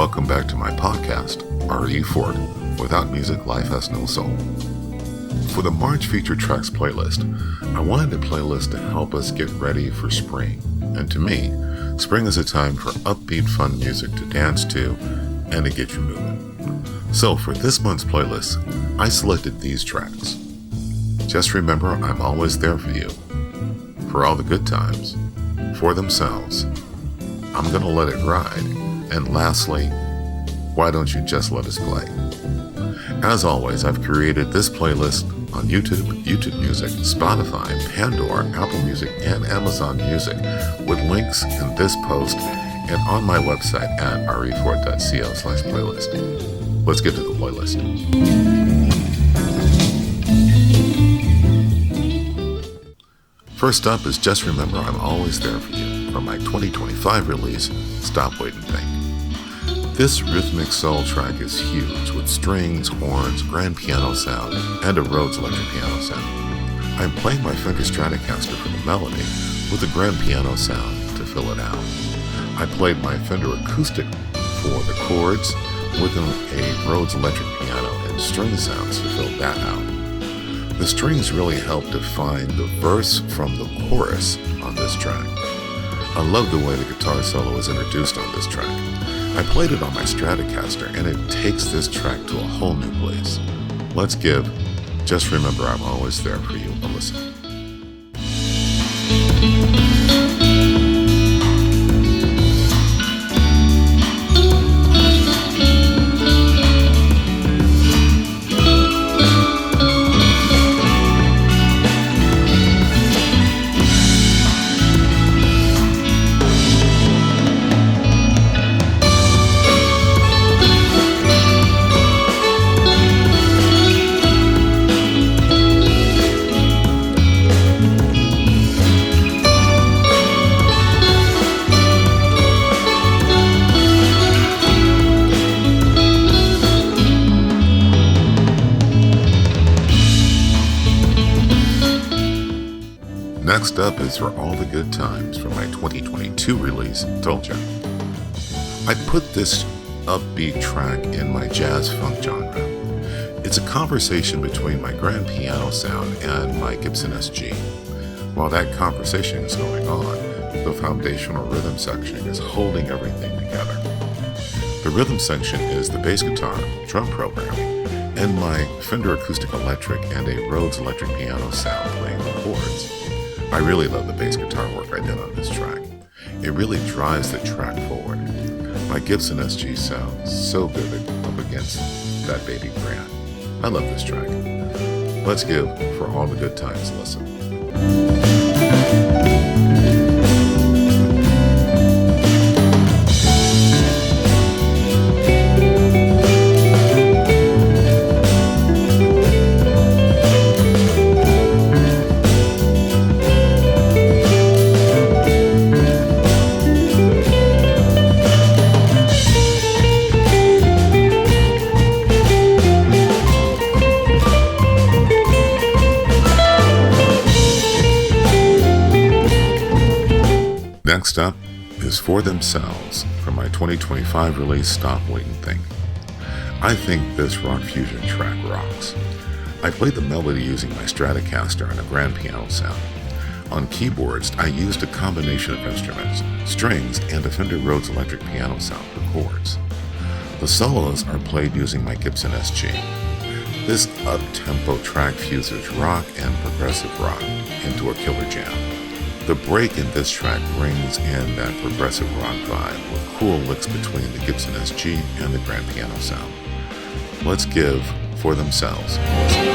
Welcome back to my podcast, R.E.Fort. Without music, life has no soul. For the March Featured Tracks playlist, I wanted a playlist to help us get ready for spring. And to me, spring is a time for upbeat, fun music to dance to and to get you moving. So for this month's playlist, I selected these tracks. Just remember, I'm always there for you. For all the good times. For themselves. I'm gonna let it ride. And lastly, why don't you just let us play? As always, I've created this playlist on YouTube Music, Spotify, Pandora, Apple Music, and Amazon Music with links in this post and on my website at refort.co/playlist. Let's get to the playlist. First up is Just Remember I'm Always There For You from my 2025 release, Stop, Wait, and Think. This rhythmic soul track is huge with strings, horns, grand piano sound, and a Rhodes electric piano sound. I'm playing my Fender Stratocaster for the melody with a grand piano sound to fill it out. I played my Fender acoustic for the chords with a Rhodes electric piano and string sounds to fill that out. The strings really help define the verse from the chorus on this track. I love the way the guitar solo is introduced on this track. I played it on my Stratocaster and it takes this track to a whole new place. Let's give Just Remember I'm Always There For You a listen. Next up is For All the Good Times from my 2022 release, Told Ya. I put this upbeat track in my jazz funk genre. It's a conversation between my grand piano sound and my Gibson SG. While that conversation is going on, the foundational rhythm section is holding everything together. The rhythm section is the bass guitar, drum programming, and my Fender acoustic electric and a Rhodes electric piano sound playing the chords. I really love the bass guitar work I did on this track. It really drives the track forward. My Gibson SG sounds so vivid up against that baby grand. I love this track. Let's give For All the Good Times a listen. Next up is For Themselves from my 2025 release, Stop, Wait, and Think. I think this rock fusion track rocks. I played the melody using my Stratocaster and a grand piano sound. On keyboards, I used a combination of instruments, strings, and a Fender Rhodes electric piano sound for chords. The solos are played using my Gibson SG. This up-tempo track fuses rock and progressive rock into a killer jam. The break in this track brings in that progressive rock vibe with cool licks between the Gibson SG and the grand piano sound. Let's give For Themselves a listen.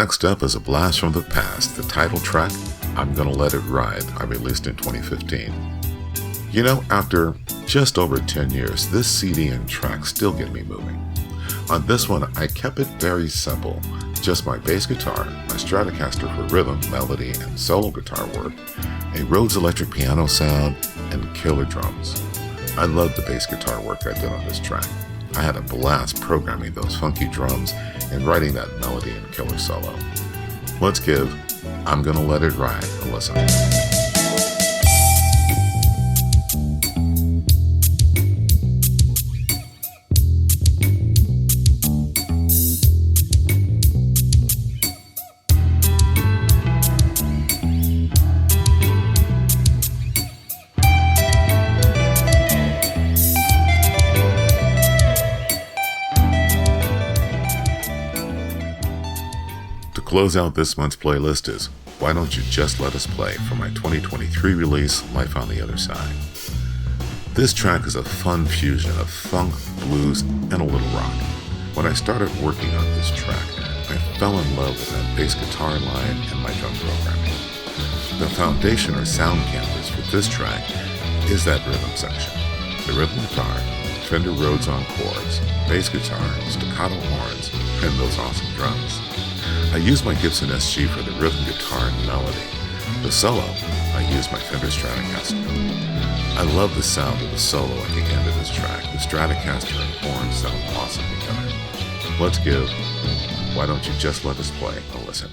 Next up is a blast from the past, the title track, I'm Gonna Let It Ride, I released in 2015. You know, after just over 10 years, this CD and track still get me moving. On this one, I kept it very simple, just my bass guitar, my Stratocaster for rhythm, melody, and solo guitar work, a Rhodes electric piano sound, and killer drums. I love the bass guitar work I did on this track. I had a blast programming those funky drums and writing that melody and killer solo. Let's give I'm Gonna Let It Ride a listen. To close out this month's playlist is Why Don't You Just Let Us Play from my 2023 release, Life on the Other Side. This track is a fun fusion of funk, blues, and a little rock. When I started working on this track, I fell in love with that bass guitar line and my drum programming. The foundation or sound canvas for this track is that rhythm section. The rhythm guitar, Fender Rhodes on chords, bass guitar, staccato horns, and those awesome drums. I used my Gibson SG for the rhythm guitar and melody. The solo, I used my Fender Stratocaster. I love the sound of the solo at the end of this track. The Stratocaster and horns sound awesome together. Let's give Why Don't You Just Let Us Play a listen.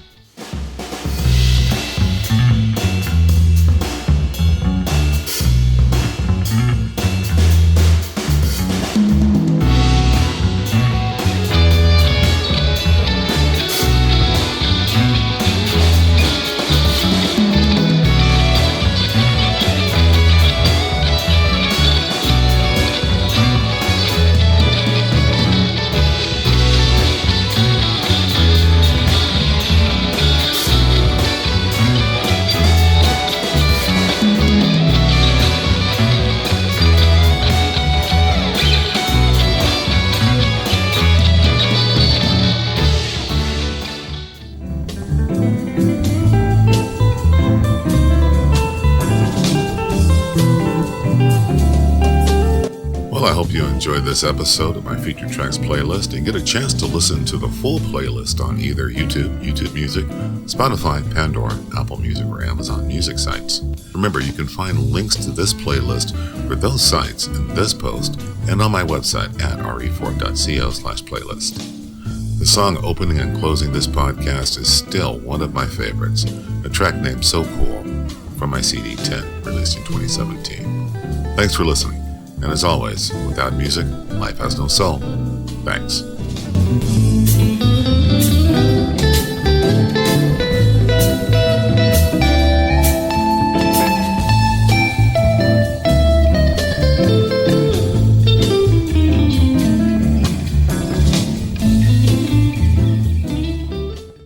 Well, I hope you enjoyed this episode of my Featured Tracks playlist and get a chance to listen to the full playlist on either YouTube Music, Spotify, Pandora, Apple Music, or Amazon Music sites. Remember, you can find links to this playlist for those sites in this post and on my website at R.E.Fort.co/playlist. The song opening and closing this podcast is still one of my favorites, a track named So Cool from my CD 10, released in 2017. Thanks for listening. And as always, without music, life has no soul. Thanks.